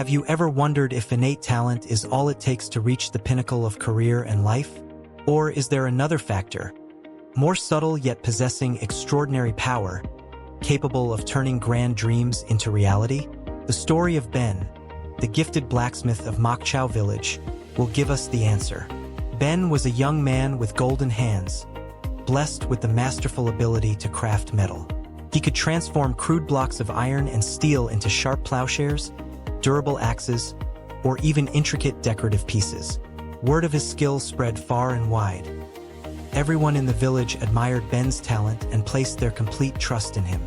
Have you ever wondered if innate talent is all it takes to reach the pinnacle of career and life? Or is there another factor, more subtle yet possessing extraordinary power, capable of turning grand dreams into reality? The story of Ben, the gifted blacksmith of Mokchow village, will give us the answer. Ben was a young man with golden hands, blessed with the masterful ability to craft metal. He could transform crude blocks of iron and steel into sharp plowshares, durable axes, or even intricate decorative pieces. Word of his skills spread far and wide. Everyone in the village admired Ben's talent and placed their complete trust in him.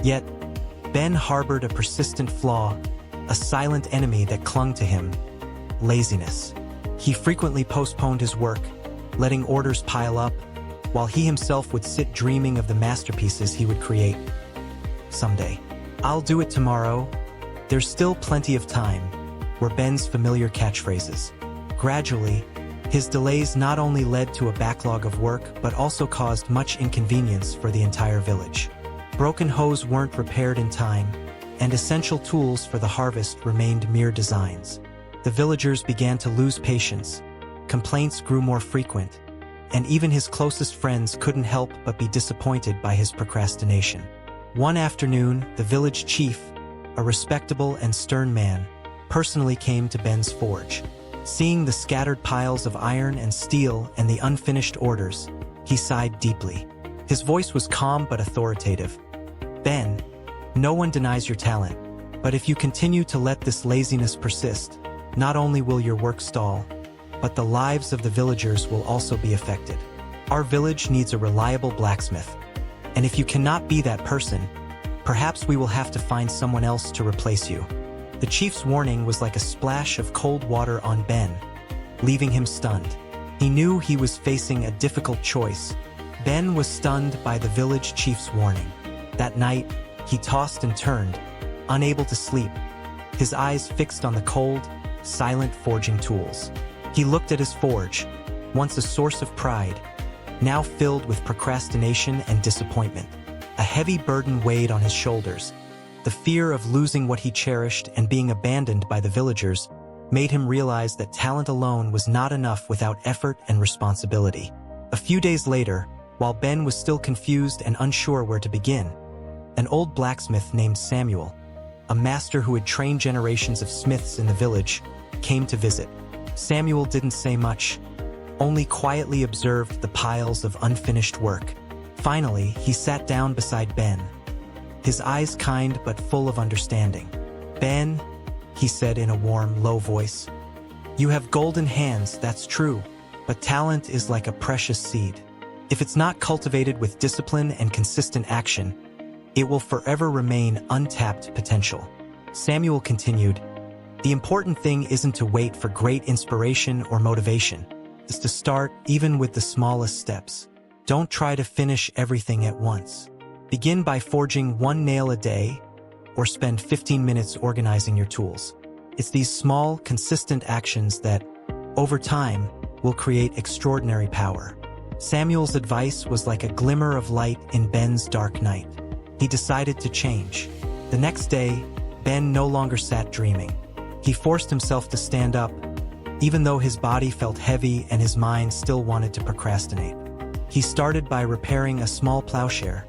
Yet, Ben harbored a persistent flaw, a silent enemy that clung to him: laziness. He frequently postponed his work, letting orders pile up, while he himself would sit dreaming of the masterpieces he would create. Someday. "I'll do it tomorrow. There's still plenty of time," were Ben's familiar catchphrases. Gradually, his delays not only led to a backlog of work but also caused much inconvenience for the entire village. Broken hoes weren't repaired in time, and essential tools for the harvest remained mere designs. The villagers began to lose patience, complaints grew more frequent, and even his closest friends couldn't help but be disappointed by his procrastination. One afternoon, the village chief, a respectable and stern man, personally came to Ben's forge. Seeing the scattered piles of iron and steel and the unfinished orders, he sighed deeply. His voice was calm but authoritative. "Ben, no one denies your talent, but if you continue to let this laziness persist, not only will your work stall, but the lives of the villagers will also be affected. Our village needs a reliable blacksmith, and if you cannot be that person, perhaps we will have to find someone else to replace you." The chief's warning was like a splash of cold water on Ben, leaving him stunned. He knew he was facing a difficult choice. Ben was stunned by the village chief's warning. That night, he tossed and turned, unable to sleep, his eyes fixed on the cold, silent forging tools. He looked at his forge, once a source of pride, now filled with procrastination and disappointment. A heavy burden weighed on his shoulders. The fear of losing what he cherished and being abandoned by the villagers made him realize that talent alone was not enough without effort and responsibility. A few days later, while Ben was still confused and unsure where to begin, an old blacksmith named Samuel, a master who had trained generations of smiths in the village, came to visit. Samuel didn't say much, only quietly observed the piles of unfinished work. Finally, he sat down beside Ben, his eyes kind but full of understanding. "Ben," he said in a warm, low voice, "you have golden hands, that's true, but talent is like a precious seed. If it's not cultivated with discipline and consistent action, it will forever remain untapped potential." Samuel continued, "The important thing isn't to wait for great inspiration or motivation. It's to start even with the smallest steps. Don't try to finish everything at once. Begin by forging one nail a day, or spend 15 minutes organizing your tools. It's these small, consistent actions that, over time, will create extraordinary power." Samuel's advice was like a glimmer of light in Ben's dark night. He decided to change. The next day, Ben no longer sat dreaming. He forced himself to stand up, even though his body felt heavy and his mind still wanted to procrastinate. He started by repairing a small plowshare,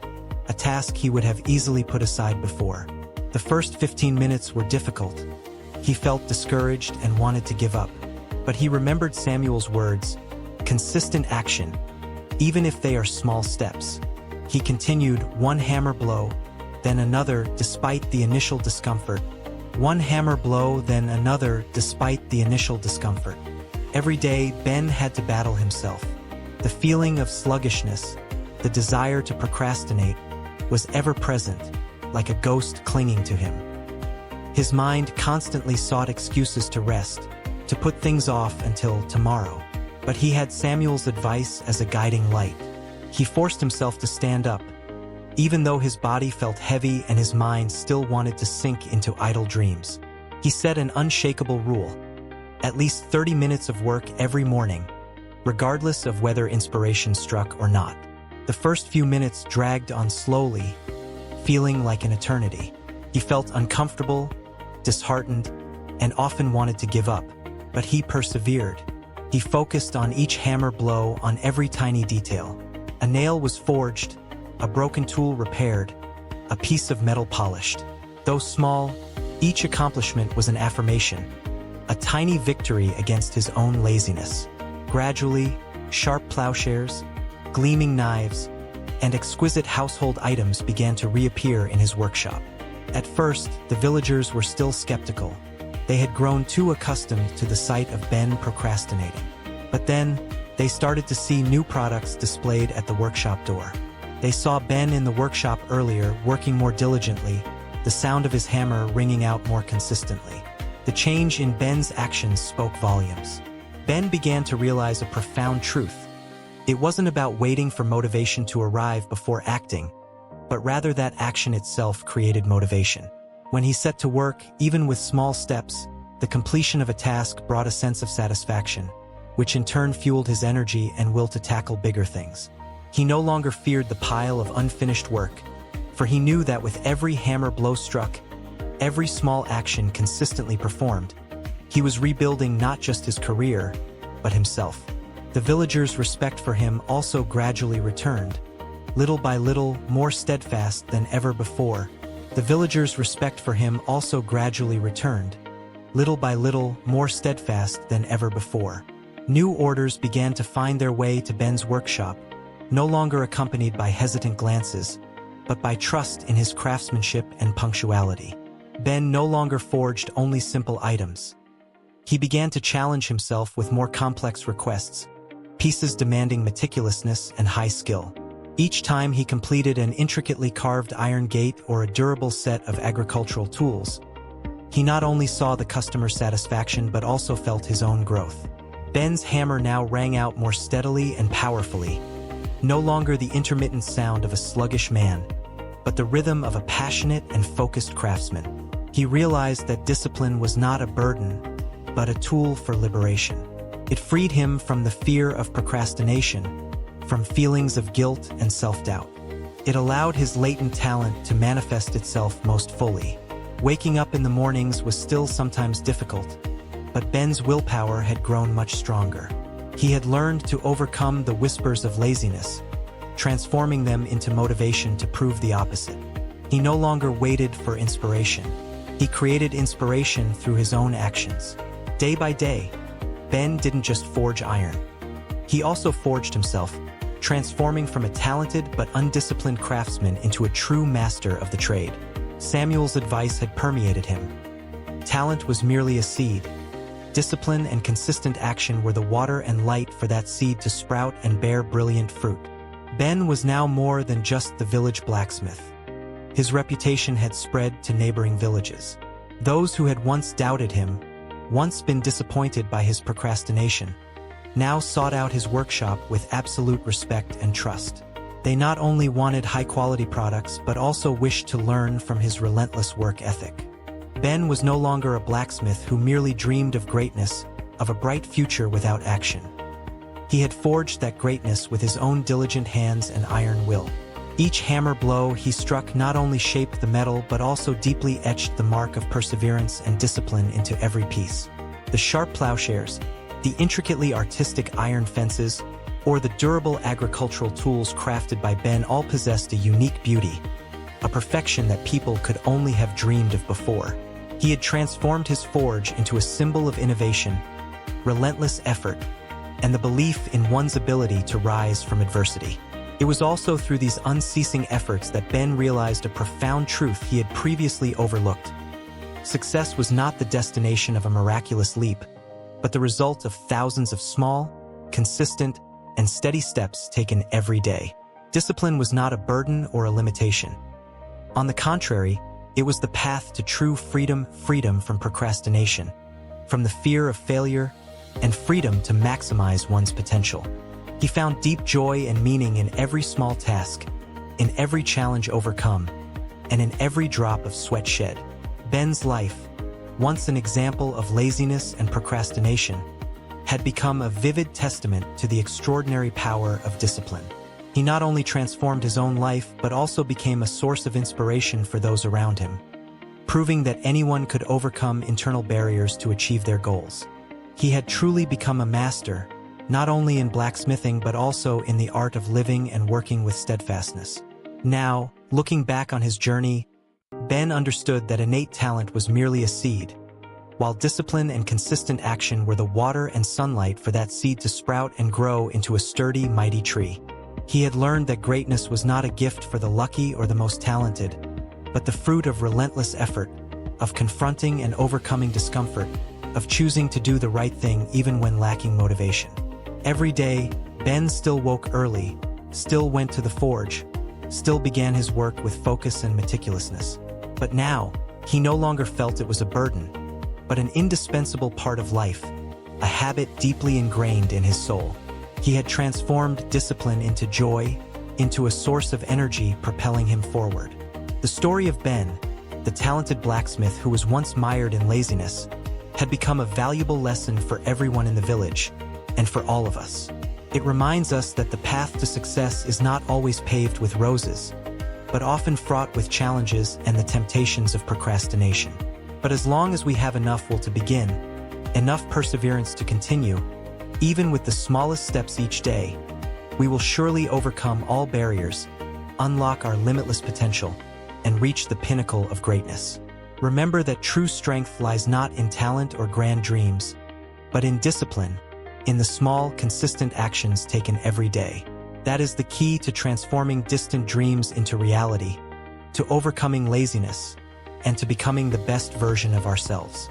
a task he would have easily put aside before. The first 15 minutes were difficult. He felt discouraged and wanted to give up. But he remembered Samuel's words, "Consistent action, even if they are small steps." He continued one hammer blow, then another despite the initial discomfort. One hammer blow, then another despite the initial discomfort. Every day, Ben had to battle himself. The feeling of sluggishness, the desire to procrastinate, was ever present, like a ghost clinging to him. His mind constantly sought excuses to rest, to put things off until tomorrow. But he had Samuel's advice as a guiding light. He forced himself to stand up, even though his body felt heavy and his mind still wanted to sink into idle dreams. He set an unshakable rule: at least 30 minutes of work every morning, regardless of whether inspiration struck or not. The first few minutes dragged on slowly, feeling like an eternity. He felt uncomfortable, disheartened, and often wanted to give up, but he persevered. He focused on each hammer blow, on every tiny detail. A nail was forged, a broken tool repaired, a piece of metal polished. Though small, each accomplishment was an affirmation, a tiny victory against his own laziness. Gradually, sharp plowshares, gleaming knives, and exquisite household items began to reappear in his workshop. At first, the villagers were still skeptical. They had grown too accustomed to the sight of Ben procrastinating. But then, they started to see new products displayed at the workshop door. They saw Ben in the workshop earlier, working more diligently, the sound of his hammer ringing out more consistently. The change in Ben's actions spoke volumes. Ben began to realize a profound truth. It wasn't about waiting for motivation to arrive before acting, but rather that action itself created motivation. When he set to work, even with small steps, the completion of a task brought a sense of satisfaction, which in turn fueled his energy and will to tackle bigger things. He no longer feared the pile of unfinished work, for he knew that with every hammer blow struck, every small action consistently performed, he was rebuilding not just his career, but himself. The villagers' respect for him also gradually returned, little by little more steadfast than ever before. The villagers' respect for him also gradually returned, little by little more steadfast than ever before. New orders began to find their way to Ben's workshop, no longer accompanied by hesitant glances, but by trust in his craftsmanship and punctuality. Ben no longer forged only simple items. He began to challenge himself with more complex requests, pieces demanding meticulousness and high skill. Each time he completed an intricately carved iron gate or a durable set of agricultural tools, he not only saw the customer's satisfaction but also felt his own growth. Ben's hammer now rang out more steadily and powerfully, no longer the intermittent sound of a sluggish man, but the rhythm of a passionate and focused craftsman. He realized that discipline was not a burden, but a tool for liberation. It freed him from the fear of procrastination, from feelings of guilt and self-doubt. It allowed his latent talent to manifest itself most fully. Waking up in the mornings was still sometimes difficult, but Ben's willpower had grown much stronger. He had learned to overcome the whispers of laziness, transforming them into motivation to prove the opposite. He no longer waited for inspiration. He created inspiration through his own actions. Day by day, Ben didn't just forge iron. He also forged himself, transforming from a talented but undisciplined craftsman into a true master of the trade. Samuel's advice had permeated him. Talent was merely a seed. Discipline and consistent action were the water and light for that seed to sprout and bear brilliant fruit. Ben was now more than just the village blacksmith. His reputation had spread to neighboring villages. Those who had once doubted him, once been disappointed by his procrastination, now sought out his workshop with absolute respect and trust. They not only wanted high-quality products but also wished to learn from his relentless work ethic. Ben was no longer a blacksmith who merely dreamed of greatness, of a bright future without action. He had forged that greatness with his own diligent hands and iron will. Each hammer blow he struck not only shaped the metal but also deeply etched the mark of perseverance and discipline into every piece. The sharp plowshares, the intricately artistic iron fences, or the durable agricultural tools crafted by Ben all possessed a unique beauty, a perfection that people could only have dreamed of before. He had transformed his forge into a symbol of innovation, relentless effort, and the belief in one's ability to rise from adversity. It was also through these unceasing efforts that Ben realized a profound truth he had previously overlooked. Success was not the destination of a miraculous leap, but the result of thousands of small, consistent, and steady steps taken every day. Discipline was not a burden or a limitation. On the contrary, it was the path to true freedom from procrastination, from the fear of failure, and freedom to maximize one's potential. He found deep joy and meaning in every small task, in every challenge overcome, and in every drop of sweat shed. Ben's life, once an example of laziness and procrastination, had become a vivid testament to the extraordinary power of discipline. He not only transformed his own life but also became a source of inspiration for those around him, proving that anyone could overcome internal barriers to achieve their goals. He had truly become a master, not only in blacksmithing but also in the art of living and working with steadfastness. Now, looking back on his journey, Ben understood that innate talent was merely a seed, while discipline and consistent action were the water and sunlight for that seed to sprout and grow into a sturdy, mighty tree. He had learned that greatness was not a gift for the lucky or the most talented, but the fruit of relentless effort, of confronting and overcoming discomfort, of choosing to do the right thing even when lacking motivation. Every day, Ben still woke early, still went to the forge, still began his work with focus and meticulousness. But now, he no longer felt it was a burden, but an indispensable part of life, a habit deeply ingrained in his soul. He had transformed discipline into joy, into a source of energy propelling him forward. The story of Ben, the talented blacksmith who was once mired in laziness, had become a valuable lesson for everyone in the village, and for all of us. It reminds us that the path to success is not always paved with roses, but often fraught with challenges and the temptations of procrastination. But as long as we have enough will to begin, enough perseverance to continue, even with the smallest steps each day, we will surely overcome all barriers, unlock our limitless potential, and reach the pinnacle of greatness. Remember that true strength lies not in talent or grand dreams, but in discipline, in the small, consistent actions taken every day. That is the key to transforming distant dreams into reality, to overcoming laziness, and to becoming the best version of ourselves.